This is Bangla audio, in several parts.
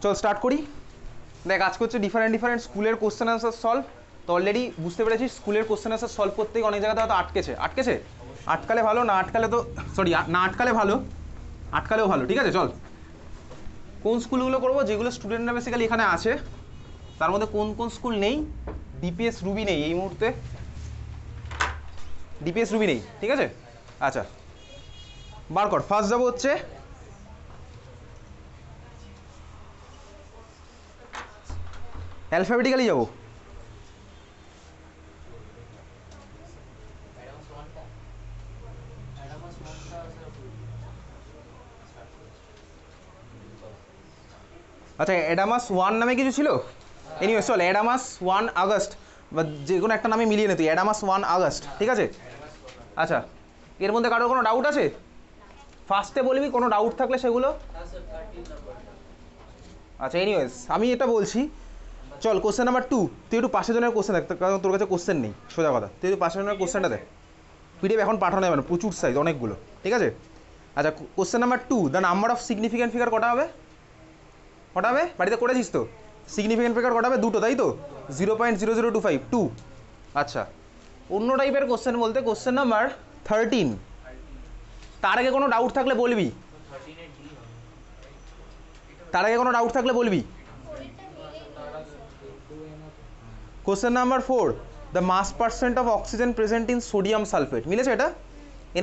চল স্টার্ট করি। দেখ আজকে হচ্ছে ডিফারেন্ট স্কুলের কোশ্চেন আনসার সলভ। তো অলরেডি বুঝতে পেরেছিস স্কুলের কোশ্চেন আনসার সলভ করতে অনেক জায়গাতে হয়তো আটকেছে। আটকালে ভালো, না আটকালে তো সরি, না আটকালে ভালো, আটকালেও ভালো। ঠিক আছে, চল কোন স্কুলগুলো করবো, যেগুলো স্টুডেন্টরা বেসিক্যালি এখানে আছে তার মধ্যে কোন কোন স্কুল নেই। ডিপিএস রুবি নেই এই মুহূর্তে, ডিপিএস রুবি নেই। ঠিক আছে, আচ্ছা বার কর। ফার্স্ট যাবো হচ্ছে অ্যালফাবেটিক্যালি যাবো। আচ্ছা অ্যাডামাস 1 নামে কিছু ছিল। এনিওয়ে চল অ্যাডামাস 1 আগস্ট বা যে কোনো একটা নামে মিলিয়ে নে তুই, অ্যাডামাস 1 আগস্ট। ঠিক আছে, আচ্ছা এর মধ্যে কারোর কোনো ডাউট আছে? ফার্স্টে বলবি কোনো ডাউট থাকলে সেগুলো। আচ্ছা এনিওয়েজ আমি এটা বলছি, চল কোশ্চেন নাম্বার 2 তুই একটু পাশের জনের কোশ্চেন দেখ, কারণ তোর কাছে কোশ্চেন নেই, সোজা কথা। তুই একটু পাশের জনের কোশ্চেনটা দেখ, পিডিএফ এখন পাঠানো যাবে না, প্রচুর সাইজ অনেকগুলো। ঠিক আছে, আচ্ছা question number 2, the number of significant figure কটা হবে? কটা হবে? বাড়িতে করেছিস তো? সিগনিফিক্যান্ট ফিগার কটা হবে? দুটো, তাই তো? 0.0025 2। আচ্ছা অন্য টাইপের কোশ্চেন বলতে কোশ্চেন নাম্বার 13। তার আগে কোনো ডাউট থাকলে বলবি, তার আগে কোনো ডাউট থাকলে বলবি। Question number 4, the mass percent of oxygen present in sodium sulphate. মিলেছে এটা?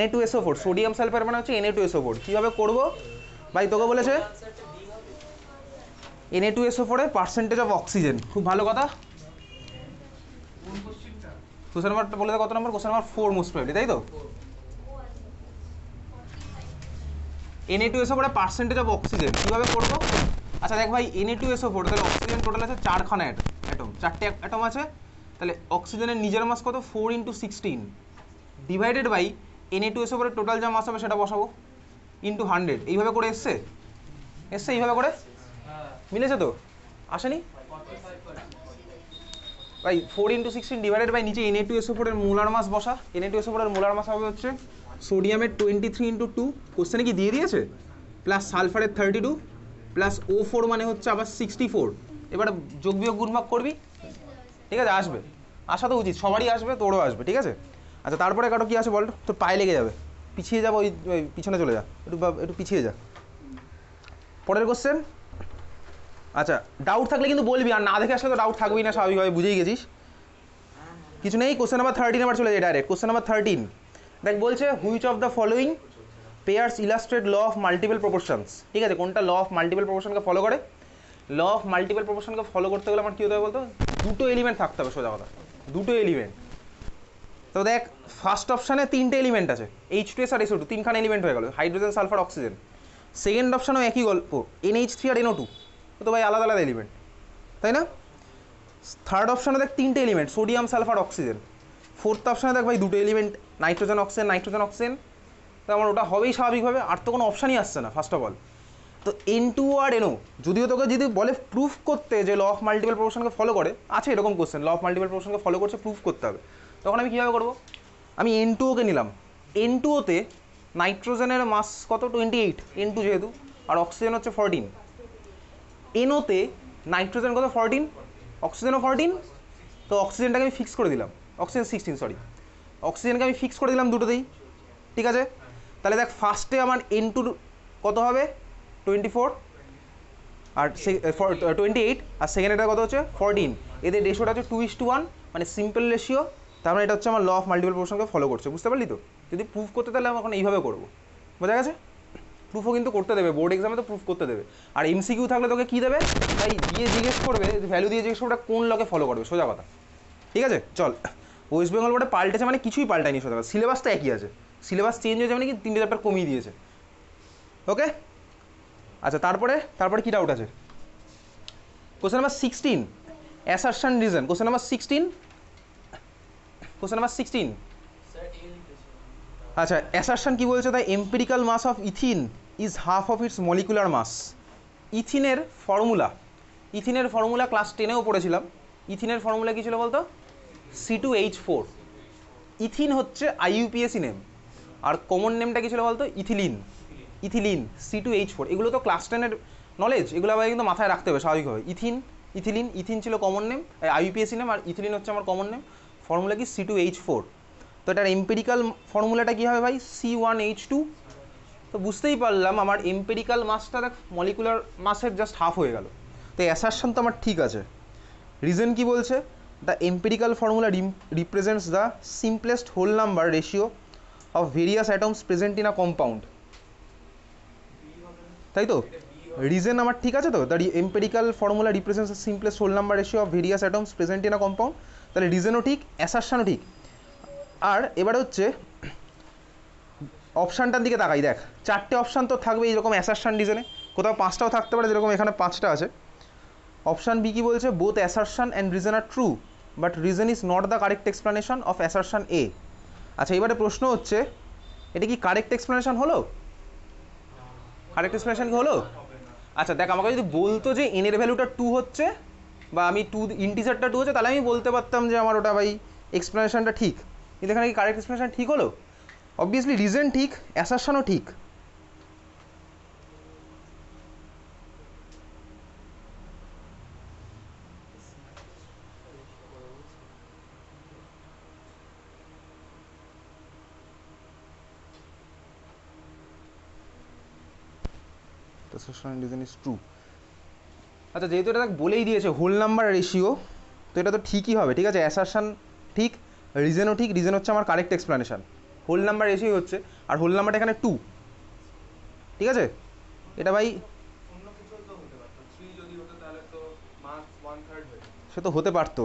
Na2SO4, সোডিয়াম সালফেট মানে হচ্ছে Na2SO4। কীভাবে করবো ভাই? তোকে বলেছে Na2SO4 এর পার্সেন্টেজ অফ অক্সিজেন। খুব ভালো কথা। কোশ্চেন নাম্বারটা বলে দে কত নম্বর? কোশ্চেন নাম্বার 4 মোস্ট প্রবাবলি, তাই তো? Na2SO4 এর পার্সেন্টেজ অফ অক্সিজেন কীভাবে করবো? আচ্ছা দেখ ভাই, Na2SO4 তাহলে অক্সিজেন টোটাল আছে 4খানা অ্যাটম, 4টে অ্যাটম আছে। তাহলে অক্সিজেনের নিজের মাস কত? 4 × 16 ডিভাইডেড বাই Na2SO4 এর টোটাল যা মাস হবে সেটা বসাবো ইন্টু 100। এইভাবে করে এসছে এইভাবে করে। মিলেছে তো? আসেনি ভাই? 4 × 16 ডিভাইডেড বাই নিচে Na2SO4 এর মোলার মাস বসা। Na2SO4 এর মোলার মাস হবে হচ্ছে সোডিয়ামের 23 × 2, কোশ্চেনে কি দিয়ে দিয়েছে, প্লাস সালফারের 32 প্লাস O4 মানে হচ্ছে আবার 64। এবারে যোগ বিয়োগ গুণভাগ করবি। ঠিক আছে, আসবে, আসা তো উচিত, সবারই আসবে, তোরও আসবে। ঠিক আছে, আচ্ছা তারপরে কারো কি আছে বল? তোর পায়ে লেগে যাবে, পিছিয়ে যাবো, ওই পিছনে চলে যা, একটু পিছিয়ে যা। পরের কোশ্চেন। আচ্ছা ডাউট থাকলে কিন্তু বলবি, আর না দেখে আসলে তো ডাউট থাকবেই না, স্বাভাবিকভাবে বুঝেই গেছিস। কিছু নেই। কোশ্চেন নাম্বার 13 আবার চলে যায় ডাইরেক্ট। কোশ্চেন নাম্বার 13 দেখ বলছে which of the following pairs illustrate law of multiple proportions. ঠিক আছে, কোনটা ল অফ মাল্টিপল প্রপোর্শনকে ফলো করে? ল অফ মাল্টিপল প্রপোর্শনকে ফলো করতে গেলে আমার কী হতে হবে বলতো? দুটো এলিমেন্ট থাকতে হবে, সোজা কথা, দুটো এলিমেন্ট। তো দেখ ফার্স্ট অপশানে 3টে এলিমেন্ট আছে, H2S আর SO2, 3খানা এলিমেন্ট হয়ে গেল, হাইড্রোজেন সালফার অক্সিজেন। সেকেন্ড অপশানেও একই গল্প, NH3 আর NO2, তো ভাই আলাদা আলাদা এলিমেন্ট, তাই না? থার্ড অপশানে দেখ 3টে element, sodium sulphur oxygen. Fourth অপশানে দেখ ভাই দুটো এলিমেন্ট, নাইট্রোজেন অক্সিজেন। তো আমার ওটা হবেই স্বাভাবিকভাবে, আর তো কোনো অপশানই আসছে না ফার্স্ট অফ অল। তো N2 আর NO, যদিও তোকে যদি বলে প্রুফ করতে যে ল অফ মাল্টিপল প্রপোর্শনকে ফলো করে, আছে এরকম কোশ্চেন, ল অফ মাল্টিপল প্রপোর্শনকে ফলো করছে, প্রুফ করতে হবে, তখন আমি কীভাবে করবো? আমি N2ওকে নিলাম, N2ওতে নাইট্রোজেনের মাস কত? 28, N2 যেহেতু, আর অক্সিজেন হচ্ছে 14। NOতে নাইট্রোজেন কত? 14, অক্সিজেনও 14। তো অক্সিজেনটাকে আমি ফিক্স করে দিলাম, অক্সিজেন 16 সরি, অক্সিজেনকে আমি ফিক্স করে দিলাম দুটোতেই। ঠিক আছে, তাহলে দেখ ফার্স্টে আমার N2 কত হবে? 24 আর 28, আর সেকেন্ডটা কত হচ্ছে? 14। এদের রেশিওটা হচ্ছে 2:1, মানে সিম্পল রেশিও। তার মানে এটা হচ্ছে আমার ল অফ মাল্টিপল প্রপোর্শনকে ফলো করছে, বুঝতে পারলি তো? যদি প্রুফ করতে তাহলে আমি এখন এইভাবে করবো, বোঝা গেছে? প্রুফও কিন্তু করতে দেবে, বোর্ড এক্সামে তো প্রুফ করতে দেবে। আর MCQ থাকলে তোকে কী দেবে? তাই দিয়ে জিজ্ঞেস করবে, ভ্যালু দিয়ে জিজ্ঞেস করবে কোন লকে ফলো করবে, সোজা কথা। ঠিক আছে, চল ওয়েস্ট বেঙ্গল বোর্ডে পাল্টেছে মানে কিছুই পাল্টায়নি, সোজা কথা। সিলেবাসটা একই আছে, সিলেবাস চেঞ্জ হয়েছে মানে কি 3টে চ্যাপ্টার কমিয়ে দিয়েছে। ওকে, আচ্ছা তারপরে কি ডাউট আছে? Question number 16, assertion reason. Question number 16, আচ্ছা অ্যাসারশন কি বলছে? The empirical mass of ethyne is half of its molecular mass. ইথিনের ফর্মুলা ক্লাস 10এও পড়েছিলাম। ইথিনের ফর্মুলা কী ছিল বলতো? C2H4। ইথিন হচ্ছে IUPAC নেম, আর কমন নেমটা কী ছিল বলতো? ইথিলিন। C2H4, এগুলো তো ক্লাস 10-এর নলেজ এগুলো আবার কিন্তু মাথায় রাখতে হবে স্বাভাবিকভাবে। ইথিলিন ছিল কমন নেম, আইইউপিএসি নেম, আর ইথিলিন হচ্ছে আমার কমন নেম। ফর্মুলা কি C2H4। তো এটার এম্পেরিক্যাল ফর্মুলাটা কী হবে ভাই C1H2। তো বুঝতেই পারলাম আমার এম্পেরিক্যাল মাসটা দেখ মলিকুলার মাসের জাস্ট হাফ হয়ে গেল। তো অ্যাসারশন তো আমার ঠিক আছে। রিজন কি বলছে, the empirical formula represents the simplest whole number ratio of various atoms present in a compound, তাই তো? রিজন আমার ঠিক আছে তো, the empirical formula represents the simplest whole number ratio of various atoms present in a compound. তাহলে রিজনও ঠিক, অ্যাসারশনও ঠিক। আর এবারে হচ্ছে অপশানটার দিকে তাকাই, দেখ 4টে অপশান তো থাকবে এইরকম অ্যাসারশন রিজনে, কোথাও 5টাও থাকতে পারে যেরকম এখানে 5টা আছে। অপশান বি কি বলছে, both assertion and reason are true but reason is not the correct explanation of assertion A. আচ্ছা এবারে প্রশ্ন হচ্ছে এটা কি কারেক্ট এক্সপ্লানেশন হলো? কারেক্ট এক্সপ্লানেশন কি হলো? আচ্ছা দেখ, আমাকে যদি বলতো যে এন এর ভ্যালুটা 2 হচ্ছে বা আমি ইন্টিজারটা 2 হচ্ছে, তাহলে আমি বলতে পারতাম যে আমার ওটা ভাই এক্সপ্লানেশনটা ঠিক। কিন্তু এখানে কি কারেক্ট এক্সপ্লানেশন ঠিক হলো? অবভিয়াসলি রিজন ঠিক, অ্যাসারশনও ঠিক। Reason is true. আচ্ছা যেহেতু এটা বলেই দিয়েছে হোল নাম্বার রেশিও, তো এটা তো ঠিকই হবে, ঠিক আছে? অ্যাসারশন ঠিক, রিজনও ঠিক। রিজন হচ্ছে আমার correct explanation, whole number ratio হচ্ছে, আর হোল নাম্বারটা এখানে 2, ঠিক আছে? এটা ভাই সে তো হতে পারতো।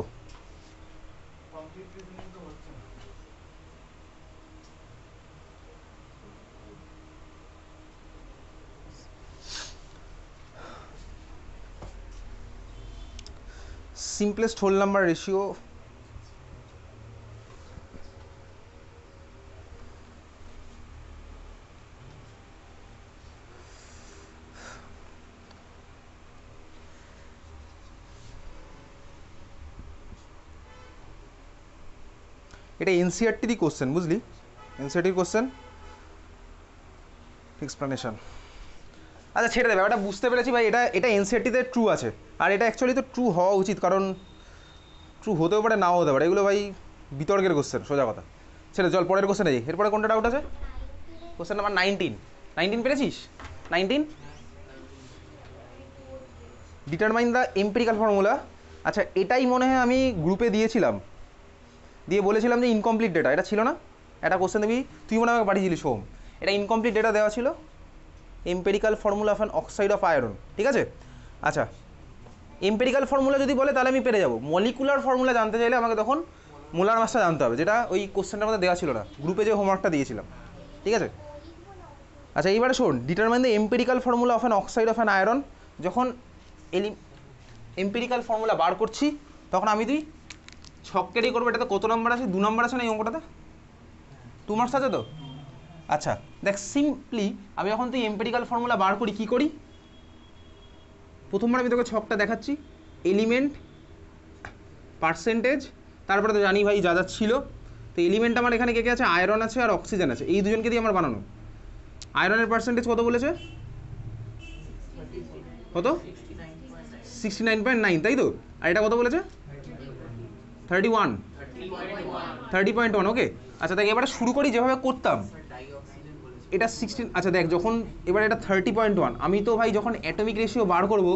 সিম্পলেস্ট হোল নাম্বার রেশিও, এটা এনসিআরটিরই কোশ্চেন, বুঝলি? এনসিআরটির কোশ্চেন এক্সপ্লানেশন। আচ্ছা ছেড়ে দেবে, ব্যাপারটা বুঝতে পেরেছি ভাই। এটা এনসিআরটিতে ট্রু আছে, আর এটা অ্যাকচুয়ালি তো ট্রু হওয়া উচিত, কারণ ট্রু হতেও পারে নাও হতে পারে, এগুলো ভাই বিতর্কের কোশ্চেন, সোজা কথা। ছেড়ে চল পরের কোশ্চেনে যাই। এরপরে কোনটা ডাউট আছে? কোশ্চেন নাম্বার 19 পেরেছিস? 19 ডিটারমাইন দ্য এম্পিরিক্যাল ফর্মুলা। আচ্ছা এটাই মনে হয় আমি গ্রুপে দিয়েছিলাম, দিয়ে বলেছিলাম যে ইনকমপ্লিট ডেটা, এটা ছিল না? একটা কোশ্চেন দেখবি তুই মনে হয় আমাকে পাঠিয়েছিলিস সোম, এটা ইনকমপ্লিট ডেটা দেওয়া ছিল, empirical formula of an oxide of iron, ঠিক আছে? আচ্ছা এম্পেরিক্যাল ফর্মুলা যদি বলে তাহলে আমি পেরে যাবো। মলিকুলার ফর্মুলা জানতে চাইলে আমাকে তখন মোলার মাসটা জানতে হবে, যেটা ওই কোশ্চেনটার মধ্যে দেওয়া ছিল না, গ্রুপে যে হোমওয়ার্কটা দিয়েছিলাম, ঠিক আছে? আচ্ছা এইবারে শোন, determine the empirical formula of an oxide of an iron. যখন এম্পেরিক্যাল ফর্মুলা বার করছি তখন আমি তুই ছক্কেরই করবো। এটাতে কত নম্বর আছে? 2 নম্বর আছে না এই অঙ্কটাতে? 2 মার্কস আছে তো? আচ্ছা দেখ, সিম্পলি আমি যখন তুই এম্পেরিক্যাল ফর্মুলা বার করি, কী করি? প্রথমবার আমি তোকে ছকটা দেখাচ্ছি, এলিমেন্ট, পার্সেন্টেজ, তারপরে তো জানি ভাই যা যা ছিল। তো এলিমেন্ট আমার এখানে কে কে আছে? আয়রন আছে আর অক্সিজেন আছে, এই দুজনকে দিয়ে আমার বানানো। আয়রনের পার্সেন্টেজ কত বলেছে? কত? 69.9, তাই তো? আর এটা কত বলেছে? 30.1। ওকে আচ্ছা দেখ, এবারে শুরু করি যেভাবে করতাম। এটা 16, আচ্ছা দেখ যখন এবার এটা 30.1, আমি তো ভাই যখন অ্যাটমিক রেশিও বার করব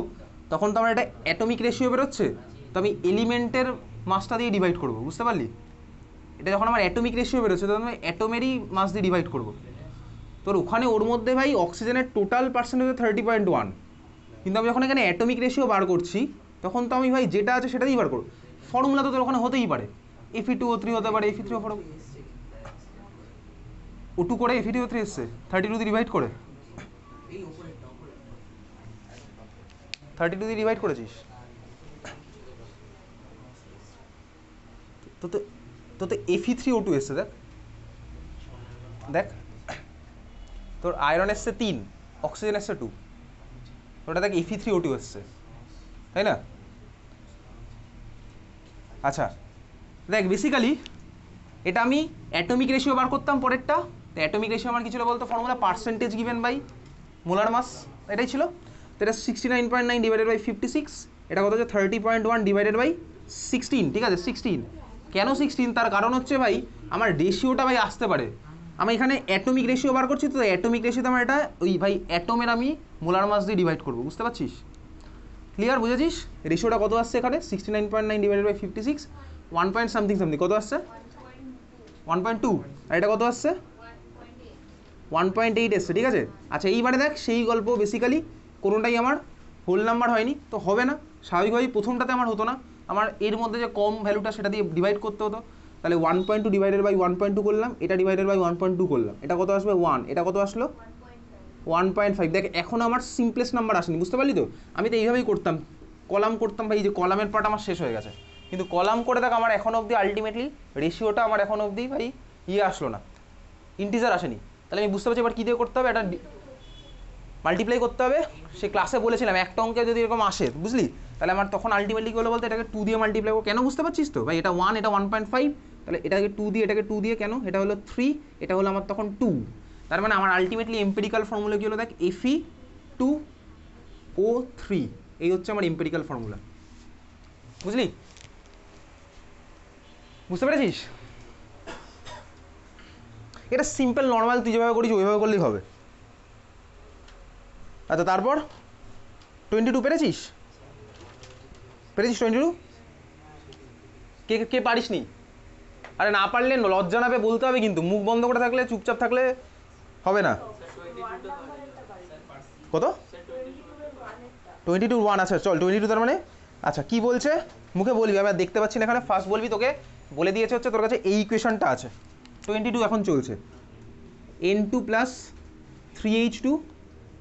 তখন তো আমার এটা অ্যাটমিক রেশিও বেরোচ্ছে, তো আমি এলিমেন্টের মাসটা দিয়ে ডিভাইড করব, বুঝতে পারলি? এটা যখন আমার অ্যাটমিক রেশিও বেরোচ্ছে তখন আমি অ্যাটমেরই মাস দিয়ে ডিভাইড করব। তোর ওখানে ওর মধ্যে ভাই অক্সিজেনের টোটাল পার্সেন্টেজ 30.1, কিন্তু আমি যখন এখানে অ্যাটমিক রেশিও বার করছি তখন তো আমি ভাই যেটা আছে সেটা দিয়ে বার করব। ফর্মুলা তো তোর ওখানে হতেই পারে, Fe2O3 হতে পারে, Fe3O4, O2 করে Fe2O3 এসছে 32 দিয়ে ডিভাইড করে, 32 দিয়ে ডিভাইড করেছিস তো তো Fe3O2 এসছে। দেখ দেখ তোর আয়রন এসছে 3, অক্সিজেন এসছে 2, ওটা দেখ Fe3O2 এসছে, তাই না? আচ্ছা দেখ বেসিক্যালি এটা আমি অ্যাটমিক রেশিও বার করতাম পরেরটা। তো অ্যাটমিক রেশিও আমার কি ছিল বলতো? Formula percentage given by molar mass, এটাই ছিল। তো এটা 69.9 ডিভাইডেড বাই 56, এটা কত হচ্ছে 30.1 ডিভাইডেড বাই 16, ঠিক আছে 16। কেন 16? তার কারণ হচ্ছে ভাই আমার রেশিওটা ভাই আসতে পারে, আমি এখানে অ্যাটমিক রেশিও বার করছি, তো অ্যাটমিক রেশিওতে আমার এটা ওই ভাই অ্যাটমের আমি মোলার মাস দিয়ে ডিভাইড করবো, বুঝতে পারছিস? ক্লিয়ার, বুঝেছিস? রেশিওটা কত আসছে এখানে 69.9 divided by 56, 1 point something something, কত আসছে 1.2, আর এটা কত আসছে 1.8 এসছে, ঠিক আছে। আচ্ছা এইবারে দেখ সেই গল্প, বেসিক্যালি কোনোটাই আমার হোল নাম্বার হয়নি, তো হবে না স্বাভাবিকভাবেই, প্রথমটাতে আমার হতো না, আমার এর মধ্যে যে কম ভ্যালুটা সেটা দিয়ে ডিভাইড করতে হতো, তাহলে 1.2 ডিভাইডেড বাই 1.2 করলাম, এটা ডিভাইডেড বাই 1.2 করলাম, এটা কত আসবে 1, এটা কত আসলো 1.5। দেখ এখন আমার সিম্পলেস্ট নাম্বার আসেনি, বুঝতে পারলি তো? আমি তো এইভাবেই করতাম, কলাম করতাম ভাই, এই যে কলামের পার্ট আমার শেষ হয়ে গেছে, কিন্তু কলাম করে দেখ আমার এখন অবধি আলটিমেটলি রেশিওটা আমার এখন অবধি ভাই আসলো না, ইন্টিজার আসেনি। তাহলে আমি বুঝতে পারছি এবার কী দিয়ে করতে হবে, এটা মাল্টিপ্লাই করতে হবে। সে ক্লাসে বলেছিলাম একটা অঙ্কে যদি এরকম আসে, বুঝলি, তাহলে আমার তখন আলটিমেটলি কী হলো বলতে, এটাকে 2 দিয়ে মাল্টিপ্লাই করবো, কেন বুঝতে পারছিস তো ভাই? এটা 1, এটা 1.5, তাহলে এটাকে 2 দিয়ে, এটাকে 2 দিয়ে, কেন এটা হলো 3, এটা হলো আমার তখন 2, তার মানে আমার আলটিমেটলি এম্পিরিক্যাল ফর্মুলা কী হলো দেখ, Fe2O3, এই হচ্ছে আমার এম্পিরিক্যাল ফর্মুলা, বুঝলি, বুঝতে পেরেছিস? এটা সিম্পল নর্মাল, তুই যেভাবে করিস ওইভাবে করলেই হবে। আচ্ছা তারপর 22 পেরেছিস? 22? কে কে পারিস নি? আরে না পারলে লজ্জা না পেয়ে বলতে হবে, কিন্তু মুখ বন্ধ করে থাকলে, চুপচাপ থাকলে হবে না। কত 22 আচ্ছা চল 22 তার মানে, আচ্ছা কি বলছে মুখে বলবি, আমি আর দেখতে পাচ্ছি না এখানে, ফার্স্ট বলবি, তোকে বলে দিয়েছে হচ্ছে তোর কাছে এই ইকুয়েশনটা আছে, 22 এখন চলছে, N2 প্লাস 3H2,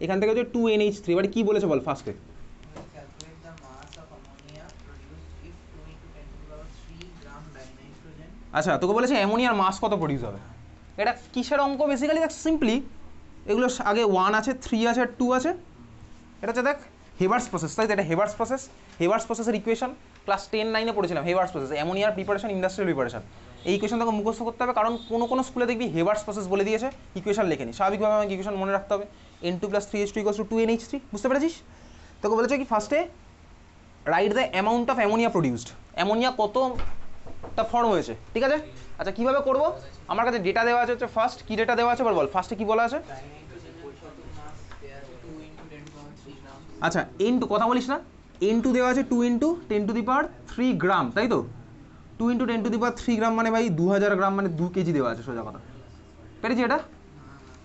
এখান থেকে হচ্ছে 2NH3, এবারে কী বলেছে বল ফার্স্টে? আচ্ছা তোকে বলেছে অ্যামোনিয়ার মাস কত প্রডিউস হবে, এটা কিসের অঙ্ক বেসিক্যালি দেখ, সিম্পলি এগুলো আগে 1 আছে, 3 আছে, 2 আছে, এটা হচ্ছে দেখ হেবার্স প্রসেস, তাই তো? এটা হেবার্স প্রসেস, হেবার্স প্রসেসের ইকুয়েশন ক্লাস 10-9 পড়েছিলাম, হেবার্স প্রসেস, অ্যামোনিয়ার প্রিপারেশন, ইন্ডাস্ট্রিয়াল প্রিপারেশন, এই ইকুয়েশন তোকে মুখস্থ করতে হবে, কারণ কোনো স্কুলে দেখবি হেবার্স প্রসেস বলে দিয়েছে, ইকুয়েশন লেখেনি, স্বাভাবিকভাবে আমাকে ইকুয়েশন মনে রাখতে হবে, N2 প্লাস 3H2 = 2NH3, বুঝতে পেরেছিস? তোকে বলেছে কি ফার্স্টে write the amount of ammonia produced, ammonia কতটা ফর্ম হয়েছে, ঠিক আছে। আচ্ছা কীভাবে করবো, আমার কাছে ডেটা দেওয়া আছে হচ্ছে, ফার্স্ট কী ডেটা দেওয়া আছে বল, ফার্স্টে কী বলা আছে? আচ্ছা N2 কথা বলিস না, N2 দেওয়া আছে 2 × 10⁻³ গ্রাম, তাই তো? 2 × 10⁻³ গ্রাম মানে ভাই 2000 গ্রাম, মানে 2 কেজি দেওয়া আছে, সোজা কথা, পেরেছি এটা?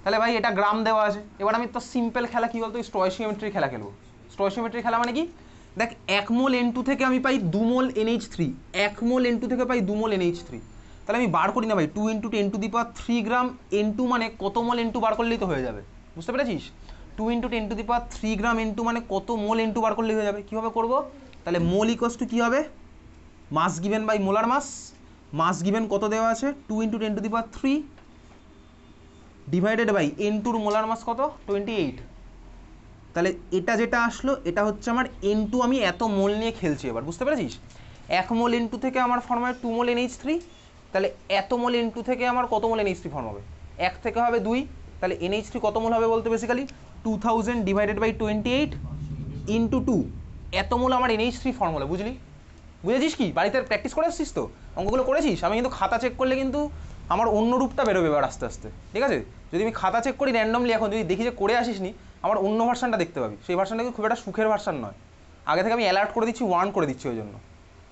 তাহলে ভাই এটা গ্রাম দেওয়া আছে, এবার আমি তো সিম্পল খেলা কী বলতো, স্টয়চিওমেট্রি খেলা খেলবো। স্টয়চিওমেট্রি খেলা মানে কি, দেখ 1 মোল N2 থেকে আমি পাই 2 মোল NH3, 1 মোল N2 থেকে পাই 2 মোল NH3, তাহলে আমি বার করি না ভাই 2 × 10⁻³ গ্রাম N2 মানে কত মোল N2 বার করলেই তো হয়ে যাবে, বুঝতে পেরেছিস? 2 × 10⁻³ গ্রাম N2 মানে কত মোল N2 বার করলেই হয়ে যাবে। কীভাবে করবো, তাহলে মোল = কী হবে, mass given by molar mass, mass given কত দেওয়া আছে 2 × 10⁻³ divided by N2 molar mass কত 28, তাহলে এটা যেটা আসলো এটা হচ্ছে আমার N2, আমি এত মোল নিয়ে খেলছি এবার, বুঝতে পেরেছিস? 1 মোল N2 থেকে আমার ফর্ম হবে 2 মোল NH3, তাহলে এত মোল N2 থেকে আমার কত মোল NH3 ফর্ম হবে, 1 থেকে হবে 2, তাহলে NH3 কত মোল হবে বলতে, বেসিক্যালি 2000 ডিভাইডেড বাই 28 × 2, এত মোল আমার NH3 ফর্ম হলো, বুঝেছিস কি? বাড়িতে প্র্যাকটিস করে আসছিস তো, অঙ্কগুলো করেছিস? আমি কিন্তু খাতা চেক করলে কিন্তু আমার অন্য রূপটা বেরোবে এবার আস্তে আস্তে, ঠিক আছে? যদি আমি খাতা চেক করি র্যান্ডমলি, এখন যদি দেখি যে করে আসিসনি, আমার অন্য ভার্সানটা দেখতে পাবি, সেই ভার্সানটা কিন্তু খুব একটা সুখের ভার্সান নয়, আগে থেকে আমি অ্যালার্ট করে দিচ্ছি, ওয়ার্ন করে দিচ্ছি ওই জন্য,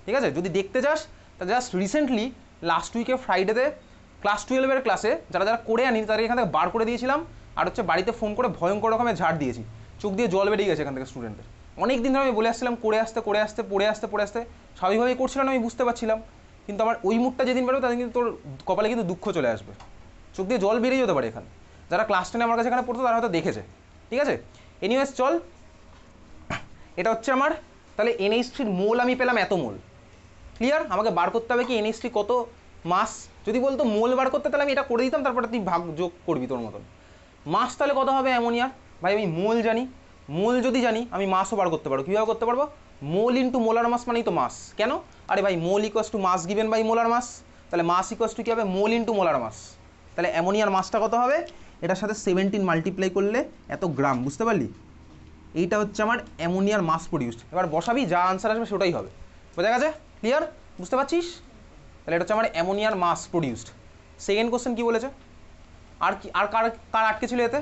ঠিক আছে? যদি দেখতে চাস তা জাস্ট রিসেন্টলি লাস্ট উইকে ফ্রাইডেতে ক্লাস 12-এর ক্লাসে যারা যারা করে আনি তাদেরকে এখান থেকে বার করে দিয়েছিলাম, আর হচ্ছে বাড়িতে ফোন করে ভয়ঙ্কর রকমের ঝাড় দিয়েছি, চোখ দিয়ে জল বেরিয়ে গেছে এখান থেকে স্টুডেন্টের। অনেক দিন ধরে আমি বলে আসছিলাম পড়ে আসতে স্বাভাবিকভাবেই করছিলাম, আমি বুঝতে পারছিলাম, কিন্তু আমার ওই মুডটা যেদিন বেরোবে তাদের কিন্তু তোর কপালে কিন্তু দুঃখ চলে আসবে, চোখ দিয়ে জল বেরিয়ে যেতে পারে এখানে। যারা ক্লাস 10 আমার কাছে এখানে পড়তো তারা হয়তো দেখেছে, ঠিক আছে? এনিওয়েজ চল, এটা হচ্ছে আমার তাহলে NH3 মোল আমি পেলাম এত মোল, ক্লিয়ার? আমাকে বার করতে হবে কি NH3 কত মাস, যদি বলতো মোল বার করতে তাহলে আমি এটা করে দিতাম, তারপরে তুই ভাগ যোগ করবি তোর মতন। মাস তাহলে কত হবে অ্যামোনিয়ার, ভাই আমি মোল জানি, মোল যদি জানি আমি মাসও বার করতে পারবো, কীভাবে করতে পারবো, মোল ইন্টু মোলার মাস মানেই তো মাস, কেন? আরে ভাই মোল = মাস গিভেন বাই মোলার মাস, তাহলে মাস = কী হবে, মোল ইন্টু মোলার মাস, তাহলে অ্যামোনিয়ার মাসটা কত হবে, এটার সাথে 17 মাল্টিপ্লাই করলে এত গ্রাম, বুঝতে পারলি? এইটা হচ্ছে আমার অ্যামোনিয়ার মাস প্রডিউসড। এবার বসাবি, যা আনসার আসবে সেটাই হবে। বোঝা গেছে? ক্লিয়ার? বুঝতে পারছিস? তাহলে এটা হচ্ছে আমার অ্যামোনিয়ার মাস প্রডিউসড। সেকেন্ড কোশ্চেন কি বলেছে? আর কি, আর কার কার আটকে ছিল এতে?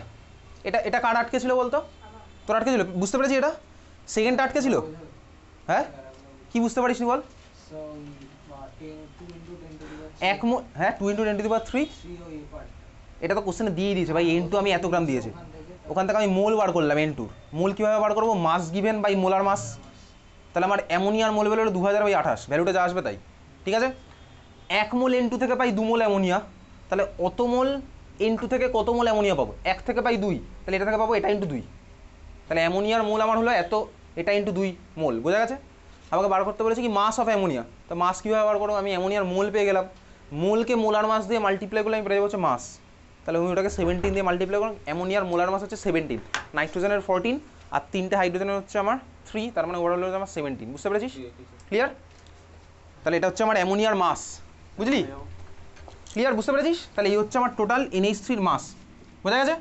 এটা কার আটকে ছিল বলতো? তোর আটকে ছিল, বুঝতে পেরেছি। এটা সেকেন্ডটা আটকে ছিল। হ্যাঁ, কি বুঝতে পারিস নি বল? এক মোল, হ্যাঁ 2 × 10⁻³ এটা তো কোশ্চেনে দিয়েই দিয়েছে ভাই। N2 আমি এত গ্রাম দিয়েছে, ওখান থেকে আমি মোল বার করলাম। N2 মোল কীভাবে বার করবো? মাস গিভেন বাই মোলার মাস। তাহলে আমার অ্যামোনিয়ার মোল ভ্যালু হলো 2000/28, ভ্যালুটা যা আসবে তাই। ঠিক আছে, 1 মোল N2 থেকে পাই 2 মোল অ্যামোনিয়া। তাহলে অত মোল N2 থেকে কত মোল অ্যামোনিয়া পাবো? 1 থেকে পাই 2, তাহলে এটা থেকে পাবো এটা × 2। তাহলে অ্যামোনিয়ার মোল আমার হলো এত, এটা × 2 মোল। বোঝা গেছে? আমাকে বার করতে বলেছে কি মাস অফ অ্যামোনিয়া। তো মাস কীভাবে বার করবো? আমি অ্যামোনিয়ার মোল পেয়ে গেলাম, মোলকে মোলার মাস দিয়ে মাল্টিপ্লাই করলে আমি পেয়ে যাবো হচ্ছে মাস। তাহলে আমি ওটাকে 17 দিয়ে মাল্টিপ্লাই করলাম। অ্যামোনিয়ার মোলার মাস হচ্ছে 17, নাইট্রোজেনের 14 আর 3টে হাইড্রোজেনের হচ্ছে আমার 3, তার মানে ওভারঅল হচ্ছে আমার 17। বুঝতে পেরেছিস? ক্লিয়ার? তাহলে এটা হচ্ছে আমার অ্যামোনিয়ার মাস। বুঝলি? ক্লিয়ার? বুঝতে পেরেছিস? তাহলে এই হচ্ছে আমার টোটাল NH3 মাস। বোঝা গেছে?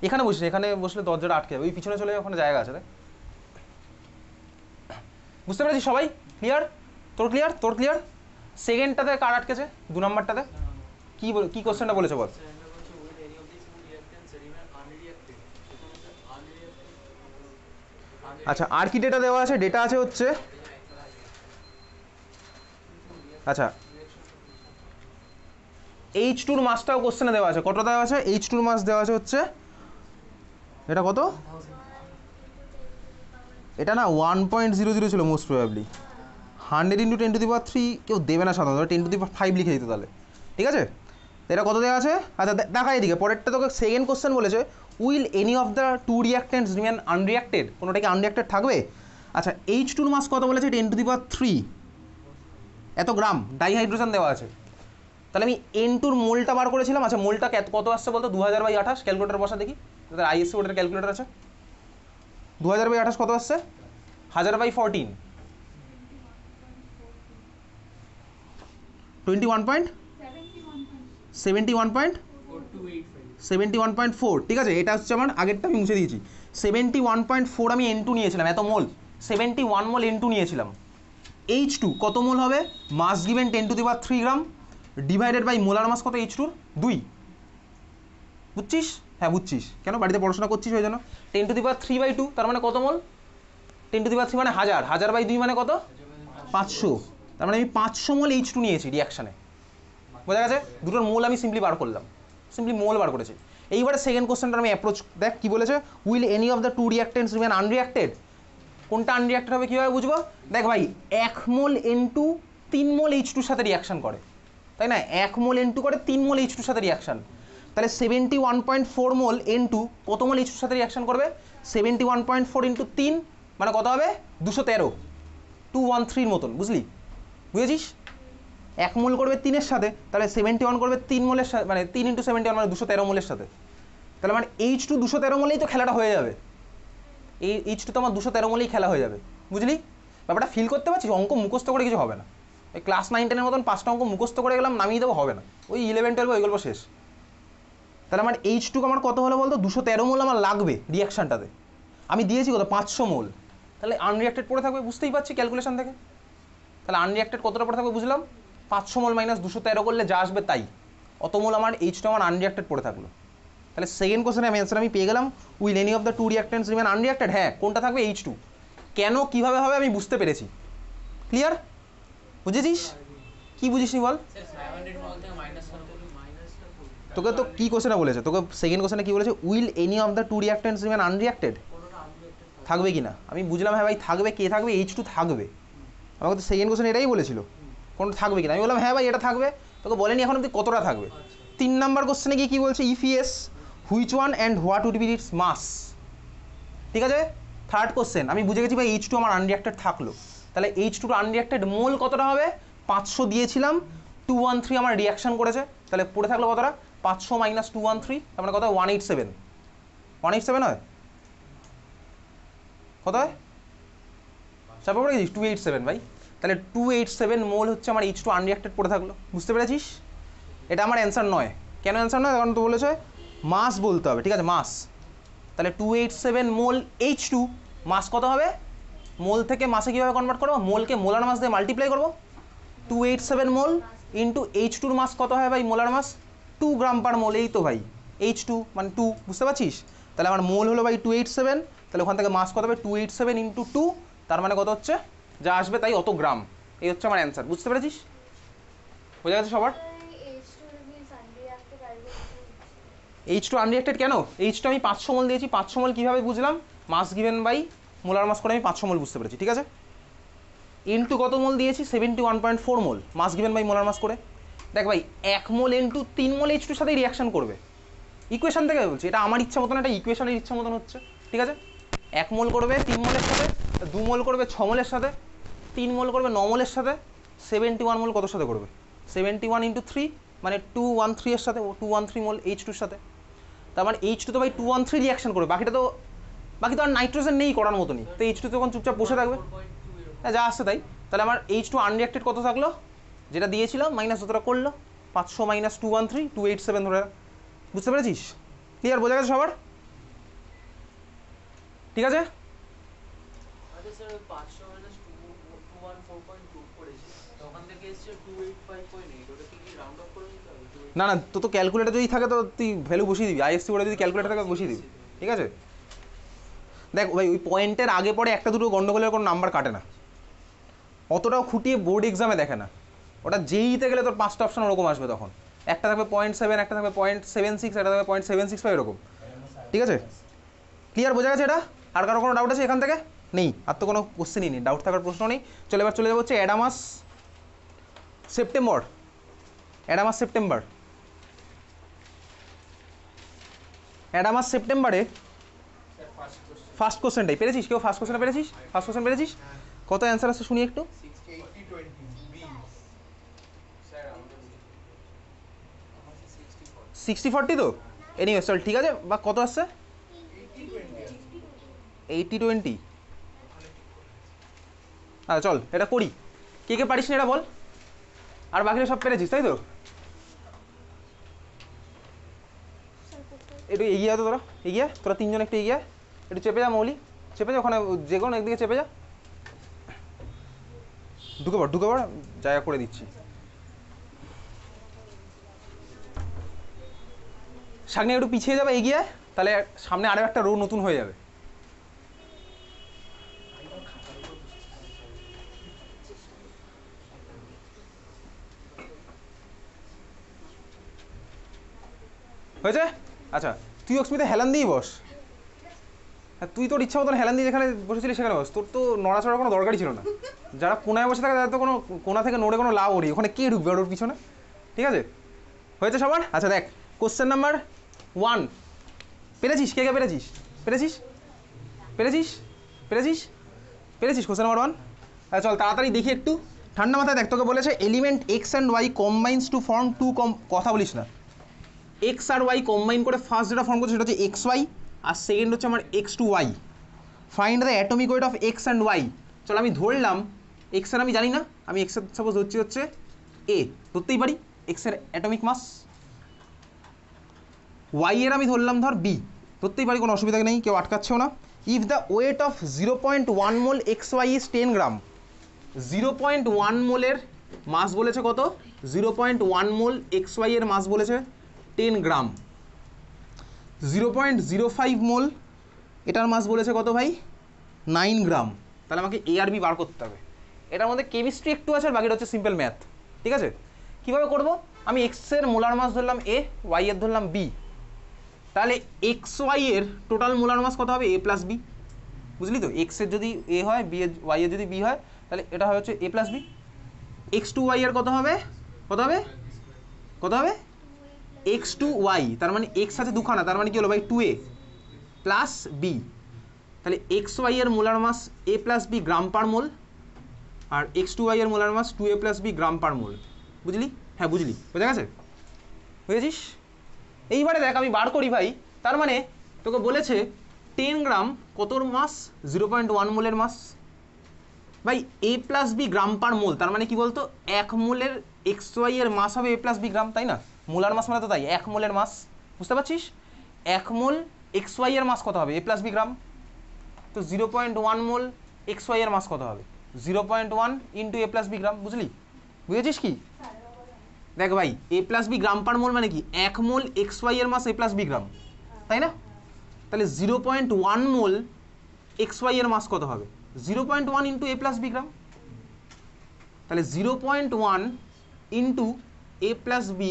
এখানে বসিস, এখানে বসলে দরজাটা আটকে যাবে, ওই পিছনে চলে যাবে, ওখানে জায়গা আছে। বুঝতে পেরেছিস সবাই? ক্লিয়ার? তোর ক্লিয়ার? তোর ক্লিয়ার? সেকেন্ডটাতে কার আটকেছে? 2 নম্বরটাতে কি কোশ্চেনটা বলেছে বল? আচ্ছা, আর কি ডেটা দেওয়া আছে? ডেটা আছে হচ্ছে, আচ্ছা H2 মাসটাও কোশ্চেনে দেওয়া আছে। কত দেওয়া আছে? H2 মাস দেওয়া আছে হচ্ছে, এটা কত? এটা না 1.00 ছিল মোস্ট প্রবাবলি। 100 × 10⁻³ কেউ দেবে না সাধারণত, 10⁵ লিখে দিত তাহলে। ঠিক আছে, এটা কত দেওয়া আছে? আচ্ছা দেখা এদিকে পরেরটা। তোকে সেকেন্ড কোশ্চেন বলেছে will any of the 2 reactants remain unreacted? কোনোটা কি আনরিয়াক্টেড থাকবে? আচ্ছা H2 মাস কত বলেছে? 10⁻³ এত গ্রাম ডাইহাইড্রোজেন দেওয়া আছে। তাহলে আমি N2 মোলটা বার করেছিলাম। আচ্ছা মোলটা কত আসছে বলতো? 2000/28। ক্যালকুলেটার বসা দেখি, তাদের ISC বোর্ডের ক্যালকুলেটার আছে। 2000/28 কত আসছে? 1000/14, 71.4। ঠিক আছে, এটা হচ্ছে আমার আগেরটা, আমি মুছে দিয়েছি। 71.4 আমি N2 নিয়েছিলাম, এত মোল 71 মোল N2 নিয়েছিলাম। H2 কত মোল হবে? Mass given 10⁻³ gram divided by molar mass কত H2? 2। বুঝছিস? হ্যাঁ বুঝছিস। কেন? বাড়িতে পড়াশোনা করছিস ওই জন্য। 10⁻³/2 তার মানে কত মোল? 10⁻³ মানে 1000, 1000/2 মানে কত? 500। তার মানে আমি 500 মোল H2 নিয়েছি রিয়াকশানে। বোঝা গেছে? দুটোর মোল আমি সিম্পলি বার করলাম, সিম্পলি মোল বার করেছি। এইবারে সেকেন্ড কোশ্চেনটা আমি অ্যাপ্রোচ দেখ কি বলেছে। Will any of the 2 reactants remain unreacted? কোনটা আনরিয়াক্টেড হবে কীভাবে বুঝবো? দেখ ভাই, 1 মোল N2 3 মোল H2-র সাথে রিয়াকশান করে, তাই না? 1 মোল N2 করে 3 মোল H2-র সাথে রিয়াকশান। তাহলে 71.4 মোল N2 কত মোল H2-র সাথে রিয়াকশান করবে? 71.4 × 3 মানে কত হবে? 213, 213 মতন। বুঝলি? বুঝেছিস? 1 মোল করবে 3-এর সাথে, তাহলে 71 করবে 3 মোলের সাথে, মানে 3 × 71 মানে 213 মোলের সাথে। তাহলে মানে H2 213 মোলেই তো খেলাটা হয়ে যাবে। এই H2 তো আমার 213 মোলেই খেলা হয়ে যাবে। বুঝলি ব্যাপারটা? ফিল করতে পারছিস? অঙ্ক মুখস্থ করে কিছু হবে না। এই ক্লাস 9-10-এর মতন 5টা অঙ্ক মুখস্থ করে গেলাম, নামিয়ে দেবো, হবে না। ওই 11-12 ওই গল্প শেষ। তাহলে আমার H2 আমার কত হলো বলতো? 213 মোল আমার লাগবে রিয়াকশানটাতে। আমি দিয়েছি কত? 500 মোল। তাহলে আনরিয়াক্টেড পড়ে থাকবে, বুঝতেই পারছি ক্যালকুলেশন থেকে। তাহলে আনরিয়াক্টেড কতটা পড়ে থাকবে বুঝলাম? 500 মোল মাইনাস 213 করলে যা আসবে তাই, অত মোল আমার H2 আমার আনরিয়াক্টেড পড়ে থাকলো। তাহলে সেকেন্ড কোশ্চেনে আমি অ্যান্সার আমি পেয়ে গেলাম, will any of the 2 reactants remain unreacted? হ্যাঁ, কোনটা থাকবে? H2। কেন কীভাবে হবে আমি বুঝতে পেরেছি। ক্লিয়ার? বুঝেছিস? কি বুঝিসনি বল? তোকে তো কি কোশ্চেনে বলেছে? তোকে সেকেন্ড কোশ্চেনে কি বলেছে? Will any of the 2 reactants remain unreacted? থাকবে কি না? আমি বুঝলাম হ্যাঁ ভাই থাকবে। কে থাকবে? H2 থাকবে। আমাকে তো সেকেন্ড কোশ্চেন এটাই বলেছিল, কোনটা থাকবে কিনা। আমি বললাম হ্যাঁ ভাই এটা থাকবে। তোকে বলেনি এখন অব্দি কতটা থাকবে। 3 নাম্বার কোশ্চেনে গিয়ে কী বলছে? If yes which one and what would be its mass? ঠিক আছে, থার্ড কোশ্চেন আমি বুঝে গেছি ভাই H2 আমার আনরিয়াক্টেড থাকলো। তাহলে H2 আনরিয়াক্টেড মোল কতটা হবে? 500 দিয়েছিলাম, 213 আমার রিয়াকশান করেছে। তাহলে পড়ে থাকলো কতটা? 500 মাইনাস 213, তার মানে কত হয়? 187। 187 হয়? কত হয়? চাপা পড়ে গেছিস? 287 ভাই। তাহলে 287 মোল হচ্ছে আমার H2 আনরিয়াক্টেড পড়ে থাকলো। বুঝতে পেরেছিস? এটা আমার অ্যান্সার নয়। কেন অ্যান্সার নয়? কারণ তো বলেছে মাস বলতে হবে। ঠিক আছে, মাস। তাহলে 287 মোল H2 মাস কত হবে, মোল থেকে মাসে কীভাবে কনভার্ট করবো, মোলকে মোলার মাস দিয়ে মাল্টিপ্লাই করবো, 287 মোল ইন্টু H2 মাস কত হয় ভাই, মোলার মাস 2 গ্রাম পার মোল, এই তো ভাই H2 মানে 2, বুঝতে পারছিস? তাহলে আমার মোল হলো ভাই 287, তাহলে ওখান থেকে মাস কত হবে 287 ইন্টু 2, তার মানে কত হচ্ছে, যা আসবে তাই অত গ্রাম, এই হচ্ছে আমার অ্যান্সার, বুঝতে পেরেছিস? বোঝা গেছে সবার? H2 আনরিঅ্যাক্টেড কেন, H2 আমি 500 মোল দিয়েছি, 500 মোল কীভাবে বুঝলাম, মাস গিভেন বাই মোলার মাস করে আমি 500 মোল বুঝতে পেরেছি, ঠিক আছে? ইন্টু কত মোল দিয়েছি, 71.4 মোল, মাস গিভেন বাই মোলার মাস করে। দেখ ভাই 1 মোল ইন্টু 3 মোল H2 সাথে রিয়াকশন করবে, ইকুয়েশন থেকে বলছি, এটা আমার ইচ্ছা মতন, এটা ইকুয়েশনের ইচ্ছা মতন হচ্ছে, ঠিক আছে? 1 মোল করবে 3 মোলের সাথে, 2 মোল করবে 6 মোলের সাথে, 3 মোল করবে 9 মোলের সাথে, 71 মোল কত সাথে করবে, 71 ইন্টু 3 মানে 213 এর সাথে, 213 মোল H2 সাথে, তার মানে H2 তো ভাই 213 রিয়াকশন করবে, বাকি তো আর নাইট্রোজেন নেই করার মতনই, তো H2 তখন চুপচাপ বসে থাকবে, যা আসছে তাই। তাহলে আমার H2 আনরিঅ্যাক্টেড কত থাকলো, যেটা দিয়েছিলাম মাইনাস যতটা করলো, 500 মাইনাস 213, 287 ধরে, বুঝতে পেরেছিস? ক্লিয়ার, বোঝা গেছে সবার? ঠিক আছে, না না তো ক্যালকুলেটার যদি থাকে তো তুই ভ্যালু বসিয়ে দিবি, আইএসসি বোর্ডে যদি ক্যালকুলেটার থাকে বসিয়ে দিবি, ঠিক আছে? দেখ ভাই ওই পয়েন্টের আগে পরে একটা দুটো গন্ডগোলের কোনো নাম্বার কাটে না, অতটাও খুঁটিয়ে বোর্ড এক্সামে দেখে না, ওটা যেইতে গেলে তোর 5টা অপশন ওরকম আসবে, তখন একটা থাকবে 0.7, একটা থাকবে 0.76, একটা থাকবে 0.765 এরকম, ঠিক আছে? ক্লিয়ার, বোঝা গেছে এটা? আর কারো কোনো ডাউট আছে এখান থেকে? নেই, আর তো কোনো কোশ্চেনই নেই, ডাউট থাকার প্রশ্ন নেই। চলে এবার চলে যাবো হচ্ছে অ্যাডামাস সেপ্টেম্বর, অ্যাডামাস সেপ্টেম্বরে ফার্স্ট কোশ্চেনটাই পেরেছিস, কেউ ফার্স্ট কোশ্চেনে পেরেছিস? ফার্স্ট কোশ্চেন পেরেছিস? কত অ্যান্সার আছে শুনি একটু। 60-40 তো এনিওয়ে চল ঠিক আছে, বা কত আসছে 80-20, হ্যাঁ চল এটা করি, কে কে পারিস না এটা বল, আর বাকিরা সব পেরেছিস তাই তো? একটু এগিয়ে তো তোরা তিনজন একটু এগিয়ে, একটু চেপে যা মৌলি, চেপে যা ওখানে, যে কোনো একদিকে চেপে যা, ঢুকে পড় জায়গা করে দিচ্ছি। সামনে একটু পিছিয়ে যাবে এগিয়ে, তাহলে সামনে আরও একটা রো নতুন হয়ে যাবে। হয়েছে? আচ্ছা তুই অস্মিতে হেলান দিয়েই বস, হ্যাঁ তুই তোর ইচ্ছা মতন হেলান দিয়ে যেখানে বসেছিলি সেখানে বস, তোর তো নড়াচড়ার কোনো দরকারই ছিল না, যারা কোনায় বসে থাকে তাদের তো কোনো কোনা থেকে নড়ে কোনো লাভ ওরি, ওখানে কে ঢুকবে ওর পিছনে, ঠিক আছে? হয়েছে সবার? আচ্ছা দেখ কোশ্চেন নাম্বার 1 পেরেছিস, কে কে পেরেছিস কোশ্চেন নাম্বার 1? আচ্ছা চল তাড়াতাড়ি দেখি একটু, ঠান্ডা মাথায় দেখ, তোকে বলেছে element X and Y combines to form two, কথা বলিস না, এক্স আর ওয়াই কম্বাইন করে ফার্স্ট যেটা ফর্ম করছে সেটা হচ্ছে এক্স ওয়াই, আর সেকেন্ড হচ্ছে আমার X two Y. Find the atomic weight of X and Y. চল আমি ধরলাম এক্সের আমি জানি না, আমি এক্সের সাপোজ ধরছি হচ্ছে এ, ধরতেই পারি এক্সের অ্যাটমিক মাস, ওয়াই এর আমি ধরলাম ধর বি, ধরতেই পারি, কোনো অসুবিধা নেই, কেউ আটকাচ্ছেও না। If the weight of 0.1 mole X Y is 10 gram, 0.1 মোলের মাস বলেছে কত, 0.1 মোল এক্স ওয়াই এর মাস বলেছে 10 গ্রাম, 0.05 মোল এটার মাস বলেছে কত ভাই 9 গ্রাম, তাহলে আমাকে এ আর বি বার করতে হবে। এটার মধ্যে কেমিস্ট্রি একটু আছে আর বাকিটা হচ্ছে সিম্পল ম্যাথ, ঠিক আছে? কীভাবে করব, আমি এক্সের মোলার মাস ধরলাম এ, ওয়াই এর ধরলাম বি, তাহলে এক্স ওয়াই এর টোটাল মোলার মাস কত হবে এ প্লাস বি, বুঝলি তো? এক্সের যদি এ হয়, বি এর ওয়াই এর যদি বি হয়, তাহলে এটা হয় হচ্ছে A plus B. X two Y এর কত হবে এক্স টু ওয়াই, তার মানে এক্স আছে দুখানা, তার মানে কি হলো ভাই 2a প্লাস বি, তাহলে এক্স ওয়াই এর molar mass A plus B gram per mole, আর এক্স টু ওয়াই এর molar mass 2a plus B gram per mole, বুঝলি? হ্যাঁ বুঝলি, বোঝা গেছে? বুঝেছিস? এইবারে দেখ আমি বার করি ভাই, তার মানে তোকে বলেছে 10 গ্রাম কতর মাস 0.1 মোলের মাস, ভাই এ প্লাস বি গ্রাম পার মোল, তার মানে কি বলতো 1 মোলের এক্স ওয়াই এর মাস হবে এ প্লাস বি গ্রাম, তাই না? মোলার মাস মানে তো তাই 1 মোলের মাস, বুঝতে পারছিস? 1 মোল এক্স ওয়াই এর মাস কত হবে এ প্লাস বি গ্রাম, তো 0.1 মোল এক্স ওয়াই এর মাস কত হবে? 0.1 ইন্টু এ প্লাস বি গ্রাম। বুঝলি? বুঝেছিস কি? দেখ ভাই, এ plus B gram per mole মানে কি 1 মোল এক্স ওয়াই এর মাস এ প্লাস বি গ্রাম, তাই না? তাহলে 0.1 মোল এক্স ওয়াই এর মাস কত হবে? 0.1 ইন্টু এ প্লাস বি গ্রাম। তাহলে 0.1 ইন্টু এ প্লাস বি,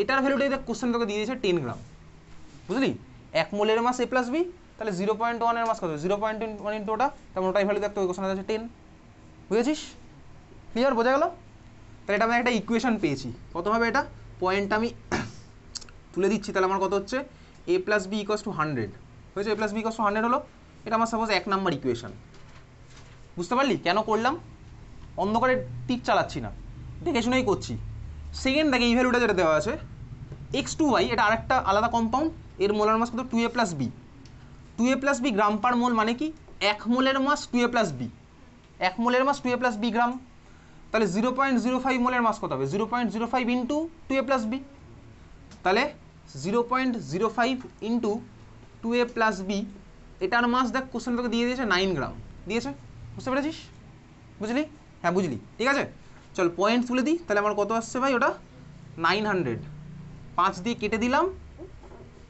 এটার ভ্যালুটাই দেখ কোশ্চেন তোকে দিয়ে দিয়েছে 10 গ্রাম। বুঝলি? 1 মোলের মাস এ প্লাস বি, তাহলে 0.1 এর মাস কত হবে? 0.1 ইন্টু ওটা, তারপর ওটাই ভ্যালু দেখ তোকে কোশ্চেন আছে 10। বুঝেছিস? ক্লিয়ার? বোঝা গেল? তাহলে এটা আমি একটা ইকুয়েশন পেয়েছি। কতভাবে এটা পয়েন্টটা আমি তুলে দিচ্ছি। তাহলে আমার কত হচ্ছে? A plus B equals to 100 হয়েছে। এ প্লাস বি ইকোয়াস টু 100 হলো। এটা আমার সাপোজ 1 নাম্বার ইকুয়েশন। বুঝতে পারলি কেন করলাম? অন্ধকারে টিক চালাচ্ছি না, দেখে শুনেই করছি। সেকেন্ড দেখে এই ভ্যালুটা যেটা দেওয়া আছে x2y, এটা আরেকটা আলাদা কম্পাউন্ড, এর মোলার মাস কত? 2a plus B. 2a plus B gram per mole মানে কি 1 মোলের মাস 2a প্লাস বি, 1 মোলের mass 2a plus B gram. তাহলে 0.05 মোলের মাস কত হবে? 0.05 ইন্টু 2a প্লাস বি। তাহলে 0.05 ইন্টু 2a প্লাস বি, এটার মাস দেখ কোশ্চেন তোকে দিয়ে দিয়েছে 9 গ্রাম দিয়েছে। বুঝতে পেরেছিস? বুঝলি? হ্যাঁ বুঝলি, ঠিক আছে। চল পয়েন্ট তুলে দিই। তাহলে আমার কত আসছে ভাই? ওটা 900, 5 দিয়ে কেটে দিলাম।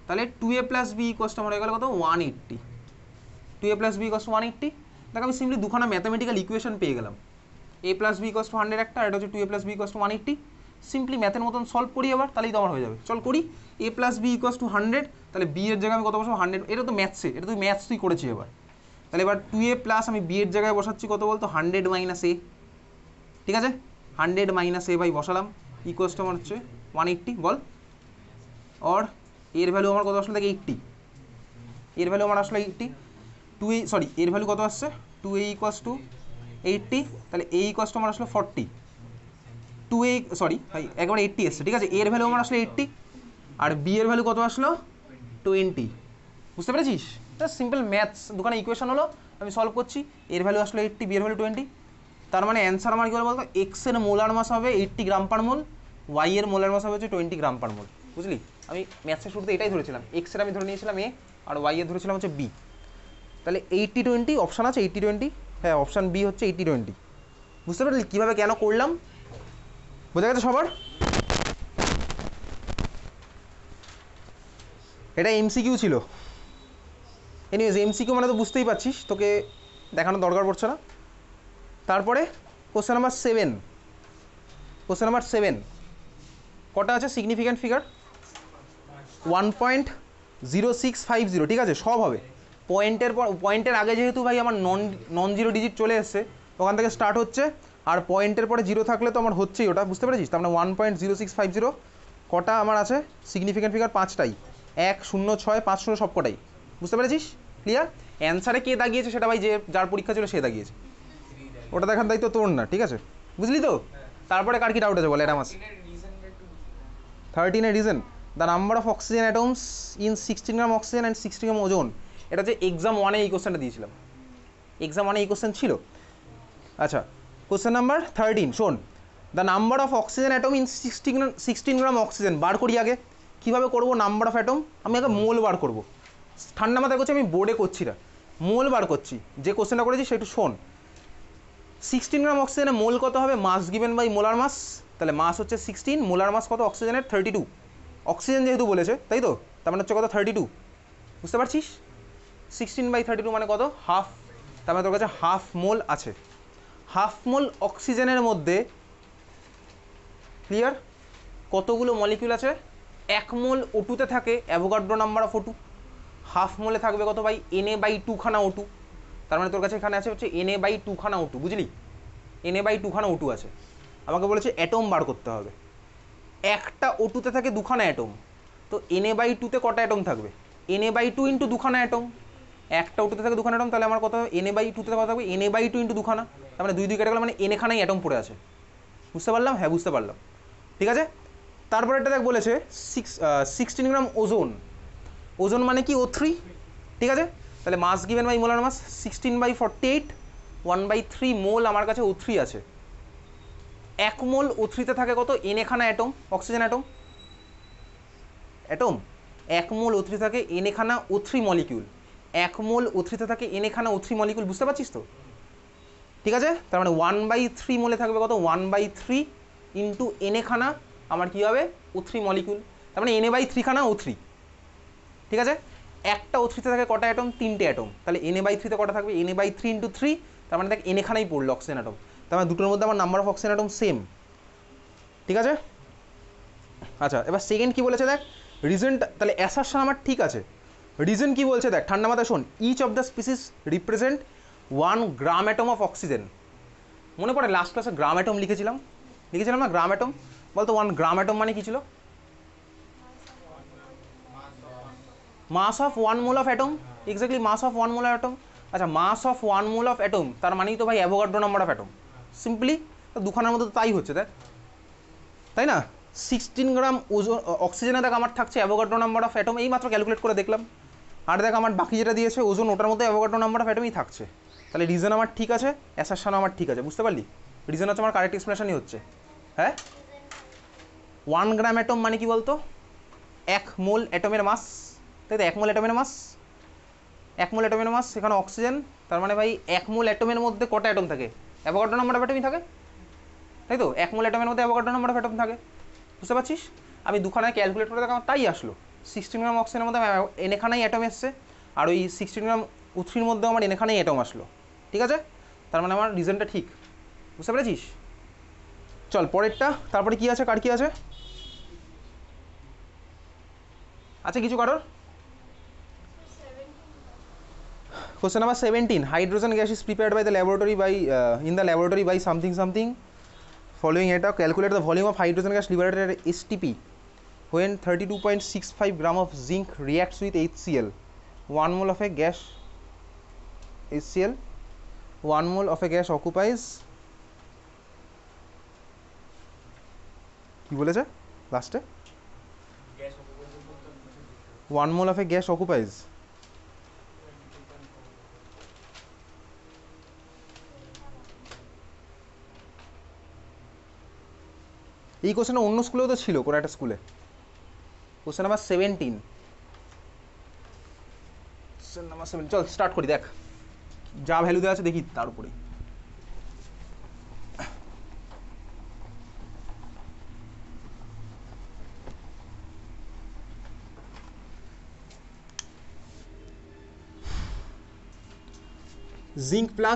তাহলে 2a plus B equals two আমার হয়ে গেল কত? 180। 2a plus B equals to 180। দেখ আমি সিম্পলি দুখানা ম্যাথামেটিক্যাল ইকুয়েশন পেয়ে গেলাম। a plus B equals to 100 একটা, এটা হচ্ছে 2a plus B equals to 180। Simply ম্যাথের মতন সলভ করি এবার, তাহলেই তো আমার হয়ে যাবে। চল করি। a plus B equals to 100, তাহলে বি এর জায়গায় আমি কত বসাবো? 100। এটা তো ম্যাথসে, এটা তুই ম্যাথস তুই করেছি এবার। তাহলে এবার 2a প্লাস আমি বি এর জায়গায় বসাচ্ছি কত বলতো? 100 মাইনাস a। ঠিক আছে, 100 মাইনাস এ বাই বসালাম, ইকুয়াস টু আমার হচ্ছে 180। বল, और এর ভ্যালু আমার কত আসলে? দেখে 80, এর ভ্যালু আমার আসলে 80। 2a সরি, এর ভ্যালু কত আসছে? 2a equals to 80। তাহলে a ইকুয়াস টু আমার আসলে 40। 2a সরি ভাই একবার 80 এসছে, ঠিক আছে। এর ভ্যালু আমার আসলে 80, আর বি এর ভ্যালু কত আসলো? 20। বুঝতে পেরেছিস? সিম্পল ম্যাথস, দুখানা ইকুয়েশন হলো, আমি সলভ করছি। এর ভ্যালু আসলে 80, বি এর ভ্যালু 20। তার মানে অ্যান্সার আমার কী হলো বলতো? এক্স এর মোলার মাস হবে 80 গ্রাম পার মোল, ওয়াই এর মোলার মাস হবে হচ্ছে 20 গ্রাম পার মোল। বুঝলি? আমি ম্যাথসের শুরুতে এটাই ধরেছিলাম, এক্স এর আমি ধরে নিয়েছিলাম এ, আর ওয়াই এর ধরেছিলাম হচ্ছে বি। তাহলে 80-20 অপশান আছে, 80-20, হ্যাঁ অপশান বি হচ্ছে 80-20। বুঝতে পারলি কীভাবে কেন করলাম? বোঝা গেছে সবার? এটা এমসিকিউ ছিল। এনিওয়েজ এমসিকিউ মানে তো বুঝতেই পারছিস, তোকে দেখানোর দরকার পড়ছে না। তারপরে কোশ্চেন নাম্বার 7। কোশ্চেন নাম্বার 7 কটা আছে? সিগনিফিক্যান্ট ফিগার 1.0650, ঠিক আছে, সব হবে। পয়েন্টের আগে যেহেতু ভাই আমার নন জিরো ডিজিট চলে এসছে, ওখান থেকে স্টার্ট হচ্ছে, আর পয়েন্টের পরে জিরো থাকলে তো আমার হচ্ছেই ওটা। বুঝতে পেরেছিস? তার মানে 1.0650 কটা আমার আছে? সিগনিফিক্যান্ট ফিগার 5টাই, 1, 0, 6, 5, 0 সব কটাই। বুঝতে পেরেছিস? ক্লিয়ার? অ্যান্সারে কে দাগিয়েছে সেটা ভাই যে যার পরীক্ষা ছিল সে দাগিয়েছে, ওটা দেখার দায়িত্ব তোর না, ঠিক আছে? বুঝলি তো? তারপরে কার কি ডাউট আছে বলে? এটা আমার 13 এর reason, the number of oxygen atoms in 16 gram oxygen and 60 গ্রাম ওজন। এটা হচ্ছে এক্সাম 1-এ এই কোশ্চেনটা দিয়েছিলাম, এক্সাম 1-এ এই কোশ্চেন ছিল। আচ্ছা, কোশ্চেন নাম্বার 13 শোন, the number of oxygen atom in 16 gram oxygen. বার করি আগে, কীভাবে করবো? নাম্বার অফ অ্যাটম আমি আগে মোল বার করবো। ঠান্ডা মাথায় করছি, আমি বোর্ডে করছি না, মোল বার করছি। যে কোশ্চেনটা করেছি সেটা শোন। 16 গ্রাম অক্সিজেনের মোল কত হবে? মাস গিভেন বাই মোলার মাস। তাহলে মাস হচ্ছে 16, মোলার মাস কত অক্সিজেনের? 32। অক্সিজেন যেহেতু বলেছে তাই তো, তার মানে হচ্ছে কত? 32। বুঝতে পারছিস? 16/32 মানে কত? হাফ। তার মানে তোর কাছে হাফ মোল আছে। হাফ মোল অক্সিজেনের মধ্যে, ক্লিয়ার, কতগুলো মলিকিউল আছে? 1 মোল O2-তে থাকে Avogadro number of O2। Half মোলে থাকবে কত ভাই? Na/2 খানা O2। তার মানে তোর কাছে এখানে আছে হচ্ছে Na/2 খানা O2। বুঝলি? Na/2 খানা O2 আছে। আমাকে বলেছে অ্যাটম বার করতে হবে। একটা O2-তে থাকে 2খানা অ্যাটম, তো Na/2-তে কটা অ্যাটম থাকবে? Na/2 into 2খানা atom. একটা O2-তে থাকে 2খানা অ্যাটম, তাহলে আমার কত? Na/2-তে কত থাকবে? Na/2 ইন্টু 2খানা, তার মানে 2 কেটে গেল, মানে N খানাই অ্যাটম পড়ে আছে। বুঝতে পারলাম? হ্যাঁ বুঝতে পারলাম, ঠিক আছে। তারপরে এটা দেখ বলেছে 16 গ্রাম ওজন। ওজন মানে কি? O3, ঠিক আছে। তাহলে মাস গিভেন বাই মোলার মাস 16/48, 1/3 মোল আমার কাছে O3 আছে। 1 মোল O3-তে থাকে কত? N খানা অ্যাটম, অক্সিজেন অ্যাটম। 1 মোল O3 থাকে N খানা O3 মলিকিউল। 1 মোল O3 তে থাকে n এখানা O3 মলিকুল, বুঝতে পারছিস তো? ঠিক আছে, তার মানে 1/3 মোলে থাকবে কত, 1/3 ইন্টু n এখানা আমার কী হবে O3 মলিকুল, তার মানে Na/3 খানা O3। ঠিক আছে, একটা O3 তে থাকে কটা অ্যাটম, 3টে অ্যাটম, তাহলে Na/3 তে কটা থাকবে, Na/3 ইন্টু 3, তার মানে দেখ n এখানাই পড়লো অক্সিজেন অ্যাটম, তার মানে দুটোর মধ্যে আমার number of oxygen atom same. ঠিক আছে, আচ্ছা এবার সেকেন্ড কি বলেছে দেখ, রিজনটা তাহলে অ্যাসারশন আমার ঠিক আছে, রিজন কি বলছে দেখ, ঠান্ডা মাথায় শোন, each of the species represent 1 gram atom of oxygen. মনে পড়ে লাস্ট ক্লাসে গ্রাম অ্যাটম লিখেছিলাম না, গ্রাম অ্যাটম বলতো, 1 গ্রাম অ্যাটম মানে কি ছিল, mass of 1 mole of atom, exactly mass of 1 mole of atom. আচ্ছা mass of 1 mole of atom তার মানেই তো ভাই Avogadro number of atom, simply দুখানার মধ্যে তো তাই হচ্ছে দেখ, তাই না? 16 গ্রাম ওজন অক্সিজেনে দেখ আমার থাকছে অ্যাভোগাড্রো নাম্বার অফ অ্যাটম, এই মাত্র ক্যালকুলেট করে দেখলাম, আর দেখ আমার বাকি যেটা দিয়েছে ওজন, ওটার মধ্যে অ্যাভোগাড্রো নাম্বার অফ অ্যাটমই থাকছে, তাহলে রিজন আমার ঠিক আছে, অ্যাসারশন আমার ঠিক আছে, বুঝতে পারলি? রিজন হচ্ছে আমার কারেক্ট এক্সপ্লেনেশনই হচ্ছে। হ্যাঁ, 1 গ্রাম অ্যাটম মানে কি বলতো, 1 মোল অ্যাটমের মাস, তাই তো 1 মোল অ্যাটমের মাস, 1 মোল অ্যাটমের মাস, সেখানে অক্সিজেন, তার মানে ভাই 1 মোল অ্যাটমের মধ্যে কটা অ্যাটম থাকে, অ্যাভোগাড্রো নাম্বার অফ অ্যাটমই থাকে, তাই তো 1 মোল অ্যাটমের মধ্যে অ্যাভোগাড্রো নাম্বার অফ অ্যাটম থাকে, বুঝতে পারছিস? আমি দুখানায় ক্যালকুলেট করে দেখাম, তাই আসলো 16 গ্রাম অক্সিজেনের মধ্যে এনেখানাই অ্যাটম এসছে, আর ওই 16 গ্রাম O3 মধ্যেও আমার এনেখানাই অ্যাটম আসলো। ঠিক আছে, তার মানে আমার রিজনটা ঠিক, বুঝতে পেরেছিস? চল পরেরটা, তারপরে কি আছে, কার কি আছে, আচ্ছা কিছু কারোর? Question number 17. Hydrogen gas is prepared by the laboratory by in the laboratory by something something. Following এটা calculate the volume of hydrogen gas liberated at STP when 32.65 gram of zinc reacts with HCl. 1 mole of a gas HCl. 1 mole of a gas occupies. কি বলেছে লাস্টে? 1 mole of a gas occupies. এই কোশ্চেনটা অন্য স্কুলেও তো ছিল, কোনো একটা স্কুলে। কোশ্চেন নাম্বার 17, কোশ্চেন নাম্বার 7, চল স্টার্ট করি, দেখ যা ভ্যালু দেওয়া আছে দেখি তার উপরে। Zinc plus